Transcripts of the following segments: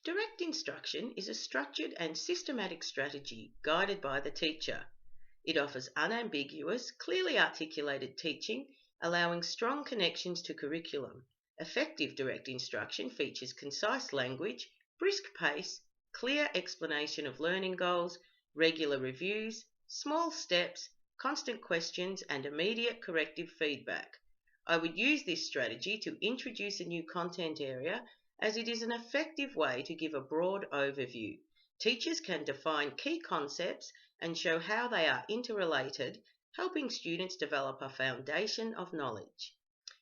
Direct instruction is a structured and systematic strategy guided by the teacher. It offers unambiguous, clearly articulated teaching, allowing strong connections to curriculum. Effective direct instruction features concise language, brisk pace, clear explanation of learning goals, regular reviews, small steps, constant questions, and immediate corrective feedback. I would use this strategy to introduce a new content area as it is an effective way to give a broad overview. Teachers can define key concepts and show how they are interrelated, helping students develop a foundation of knowledge.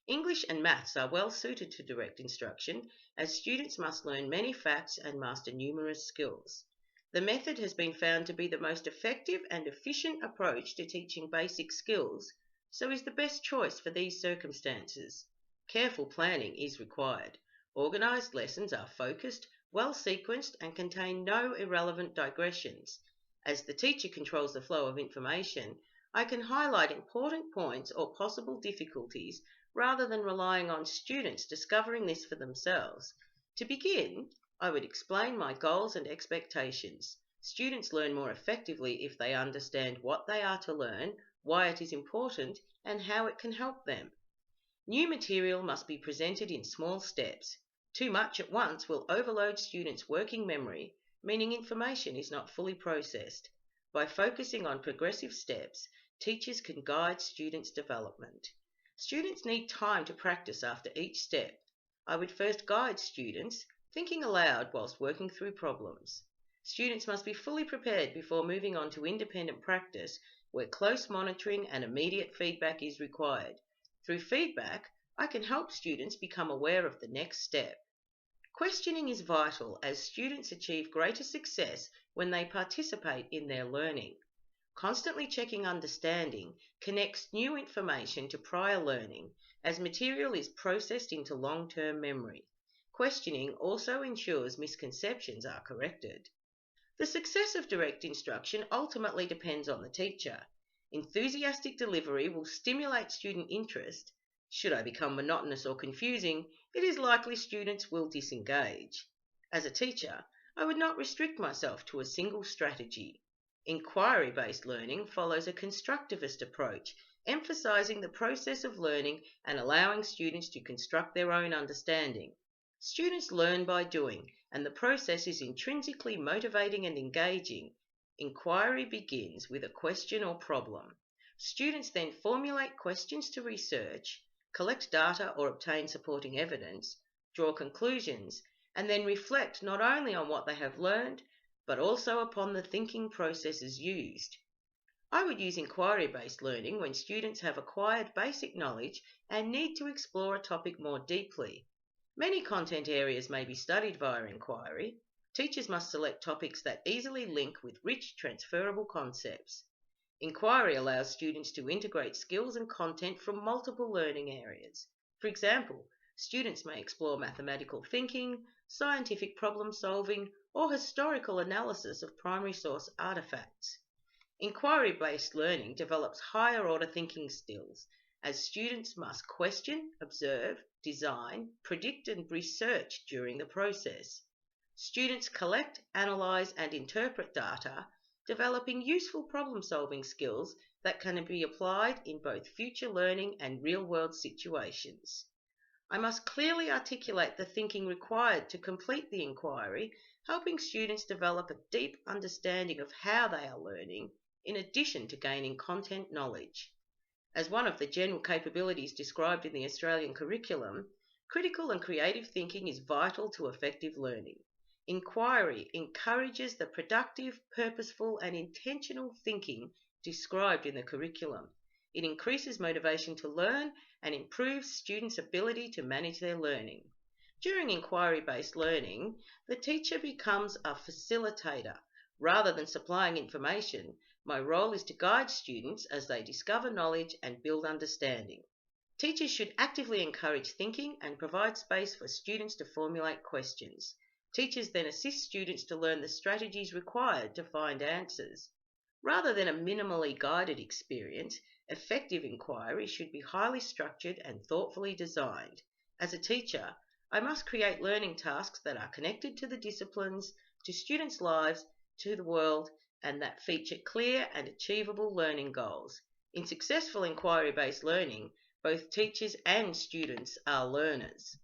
English and maths are well suited to direct instruction as students must learn many facts and master numerous skills. The method has been found to be the most effective and efficient approach to teaching basic skills, so is the best choice for these circumstances. Careful planning is required. Organised lessons are focused, well sequenced, and contain no irrelevant digressions. As the teacher controls the flow of information, I can highlight important points or possible difficulties rather than relying on students discovering this for themselves. To begin, I would explain my goals and expectations. Students learn more effectively if they understand what they are to learn, why it is important, and how it can help them. New material must be presented in small steps. Too much at once will overload students' working memory, meaning information is not fully processed. By focusing on progressive steps, teachers can guide students' development. Students need time to practice after each step. I would first guide students, thinking aloud whilst working through problems. Students must be fully prepared before moving on to independent practice, where close monitoring and immediate feedback is required. Through feedback, I can help students become aware of the next step. Questioning is vital as students achieve greater success when they participate in their learning. Constantly checking understanding connects new information to prior learning as material is processed into long-term memory. Questioning also ensures misconceptions are corrected. The success of direct instruction ultimately depends on the teacher. Enthusiastic delivery will stimulate student interest. Should I become monotonous or confusing, it is likely students will disengage. As a teacher, I would not restrict myself to a single strategy. Inquiry-based learning follows a constructivist approach, emphasizing the process of learning and allowing students to construct their own understanding. Students learn by doing, and the process is intrinsically motivating and engaging. Inquiry begins with a question or problem. Students then formulate questions to research, collect data or obtain supporting evidence, draw conclusions, and then reflect not only on what they have learned, but also upon the thinking processes used. I would use inquiry-based learning when students have acquired basic knowledge and need to explore a topic more deeply. Many content areas may be studied via inquiry. Teachers must select topics that easily link with rich transferable concepts. Inquiry allows students to integrate skills and content from multiple learning areas. For example, students may explore mathematical thinking, scientific problem solving, or historical analysis of primary source artifacts. Inquiry-based learning develops higher order thinking skills, as students must question, observe, design, predict, and research during the process. Students collect, analyze, and interpret data, developing useful problem-solving skills that can be applied in both future learning and real-world situations. I must clearly articulate the thinking required to complete the inquiry, helping students develop a deep understanding of how they are learning, in addition to gaining content knowledge. As one of the general capabilities described in the Australian curriculum, critical and creative thinking is vital to effective learning. Inquiry encourages the productive, purposeful, and intentional thinking described in the curriculum. It increases motivation to learn and improves students' ability to manage their learning. During inquiry-based learning, the teacher becomes a facilitator. Rather than supplying information, my role is to guide students as they discover knowledge and build understanding. Teachers should actively encourage thinking and provide space for students to formulate questions. Teachers then assist students to learn the strategies required to find answers. Rather than a minimally guided experience, effective inquiry should be highly structured and thoughtfully designed. As a teacher, I must create learning tasks that are connected to the disciplines, to students' lives, to the world, and that feature clear and achievable learning goals. In successful inquiry-based learning, both teachers and students are learners.